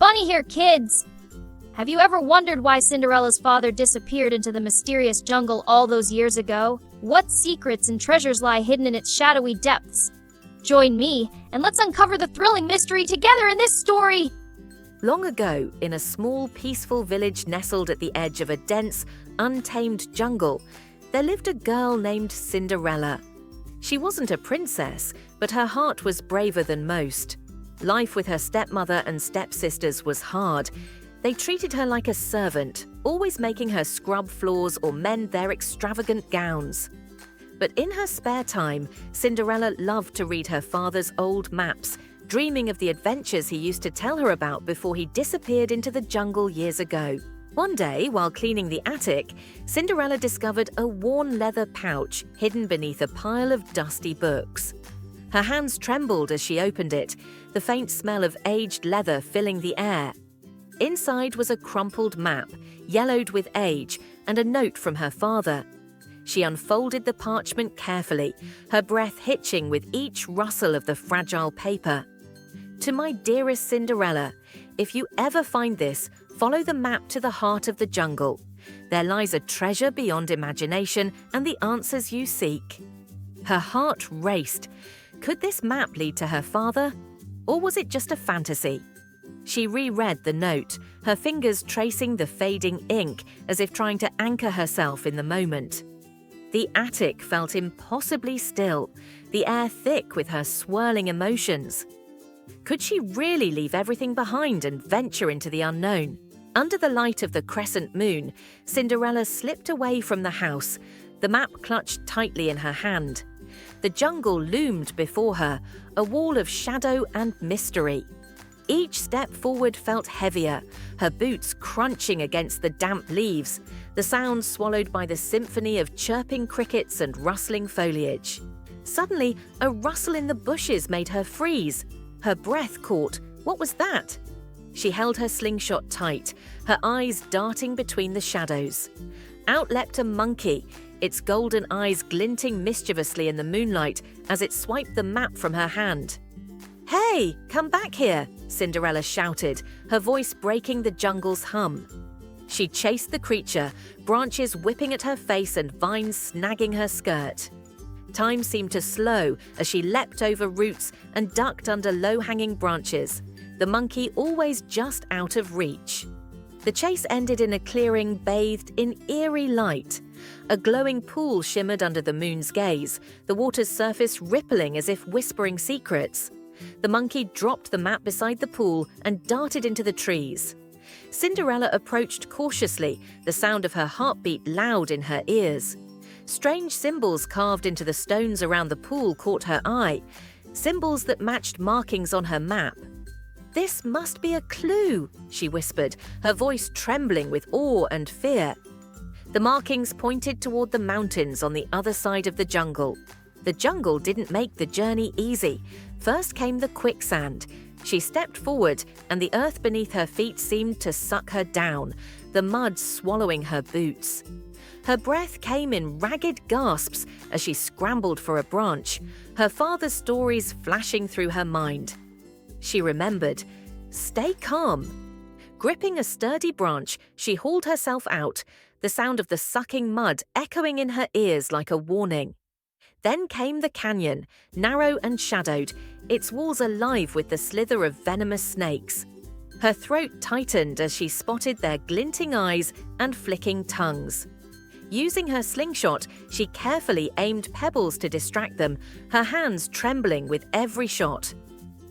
Bunny here, kids! Have you ever wondered why Cinderella's father disappeared into the mysterious jungle all those years ago? What secrets and treasures lie hidden in its shadowy depths? Join me, and let's uncover the thrilling mystery together in this story! Long ago, in a small, peaceful village nestled at the edge of a dense, untamed jungle, there lived a girl named Cinderella. She wasn't a princess, but her heart was braver than most. Life with her stepmother and stepsisters was hard. They treated her like a servant, always making her scrub floors or mend their extravagant gowns. But in her spare time, Cinderella loved to read her father's old maps, dreaming of the adventures he used to tell her about before he disappeared into the jungle years ago. One day, while cleaning the attic, Cinderella discovered a worn leather pouch hidden beneath a pile of dusty books. Her hands trembled as she opened it, the faint smell of aged leather filling the air. Inside was a crumpled map, yellowed with age, and a note from her father. She unfolded the parchment carefully, her breath hitching with each rustle of the fragile paper. To my dearest Cinderella, if you ever find this, follow the map to the heart of the jungle. There lies a treasure beyond imagination and the answers you seek. Her heart raced. Could this map lead to her father? Or was it just a fantasy? She reread the note, her fingers tracing the fading ink as if trying to anchor herself in the moment. The attic felt impossibly still, the air thick with her swirling emotions. Could she really leave everything behind and venture into the unknown? Under the light of the crescent moon, Cinderella slipped away from the house, the map clutched tightly in her hand. The jungle loomed before her, a wall of shadow and mystery. Each step forward felt heavier, her boots crunching against the damp leaves, the sounds swallowed by the symphony of chirping crickets and rustling foliage. Suddenly, a rustle in the bushes made her freeze. Her breath caught. What was that? She held her slingshot tight, her eyes darting between the shadows. Out leapt a monkey, its golden eyes glinting mischievously in the moonlight as it swiped the map from her hand. "Hey, come back here!" Cinderella shouted, her voice breaking the jungle's hum. She chased the creature, branches whipping at her face and vines snagging her skirt. Time seemed to slow as she leapt over roots and ducked under low-hanging branches, the monkey always just out of reach. The chase ended in a clearing bathed in eerie light. A glowing pool shimmered under the moon's gaze, the water's surface rippling as if whispering secrets. The monkey dropped the map beside the pool and darted into the trees. Cinderella approached cautiously, the sound of her heartbeat loud in her ears. Strange symbols carved into the stones around the pool caught her eye, symbols that matched markings on her map. "This must be a clue," she whispered, her voice trembling with awe and fear. The markings pointed toward the mountains on the other side of the jungle. The jungle didn't make the journey easy. First came the quicksand. She stepped forward, and the earth beneath her feet seemed to suck her down, the mud swallowing her boots. Her breath came in ragged gasps as she scrambled for a branch, her father's stories flashing through her mind. She remembered. Stay calm. Gripping a sturdy branch, she hauled herself out, the sound of the sucking mud echoing in her ears like a warning. Then came the canyon, narrow and shadowed, its walls alive with the slither of venomous snakes. Her throat tightened as she spotted their glinting eyes and flicking tongues. Using her slingshot, she carefully aimed pebbles to distract them, her hands trembling with every shot.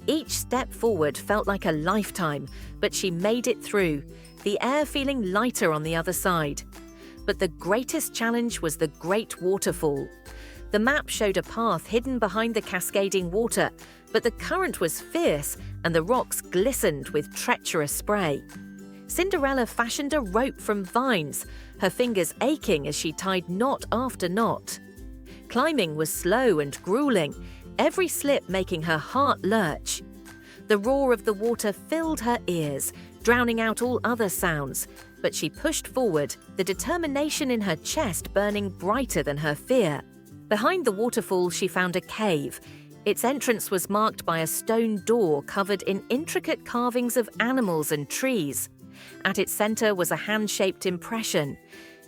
Each step forward felt like a lifetime, but she made it through, the air feeling lighter on the other side. But the greatest challenge was the great waterfall. The map showed a path hidden behind the cascading water, but the current was fierce and the rocks glistened with treacherous spray. Cinderella fashioned a rope from vines, her fingers aching as she tied knot after knot. Climbing was slow and grueling, every slip making her heart lurch. The roar of the water filled her ears, drowning out all other sounds, but she pushed forward, the determination in her chest burning brighter than her fear. Behind the waterfall, she found a cave. Its entrance was marked by a stone door covered in intricate carvings of animals and trees. At its center was a hand-shaped impression.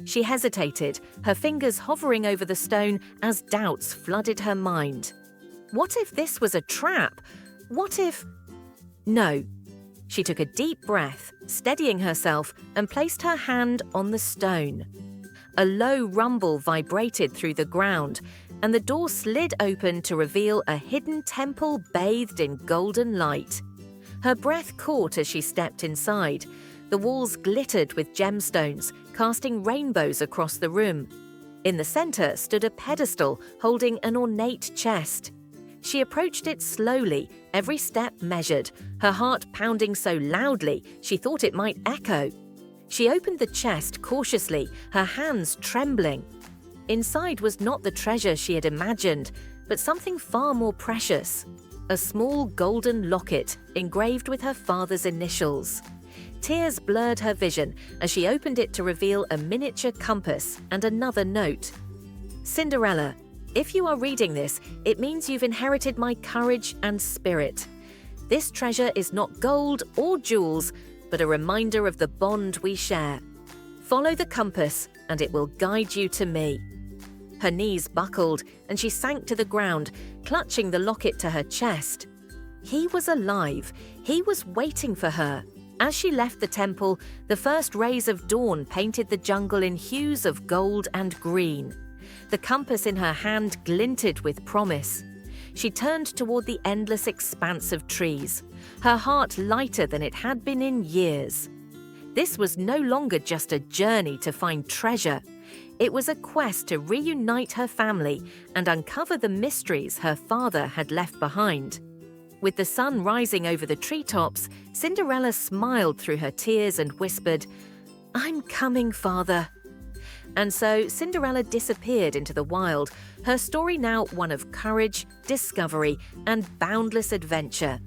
She hesitated, her fingers hovering over the stone as doubts flooded her mind. What if this was a trap? What if… No. She took a deep breath, steadying herself, and placed her hand on the stone. A low rumble vibrated through the ground, and the door slid open to reveal a hidden temple bathed in golden light. Her breath caught as she stepped inside. The walls glittered with gemstones, casting rainbows across the room. In the center stood a pedestal holding an ornate chest. She approached it slowly, every step measured, her heart pounding so loudly she thought it might echo. She opened the chest cautiously, her hands trembling. Inside was not the treasure she had imagined, but something far more precious. A small golden locket engraved with her father's initials. Tears blurred her vision as she opened it to reveal a miniature compass and another note. Cinderella, if you are reading this, it means you've inherited my courage and spirit. This treasure is not gold or jewels, but a reminder of the bond we share. Follow the compass, and it will guide you to me. Her knees buckled, and she sank to the ground, clutching the locket to her chest. He was alive. He was waiting for her. As she left the temple, the first rays of dawn painted the jungle in hues of gold and green. The compass in her hand glinted with promise. She turned toward the endless expanse of trees, her heart lighter than it had been in years. This was no longer just a journey to find treasure. It was a quest to reunite her family and uncover the mysteries her father had left behind. With the sun rising over the treetops, Cinderella smiled through her tears and whispered, "I'm coming, father." And so Cinderella disappeared into the wild, her story now one of courage, discovery, and boundless adventure.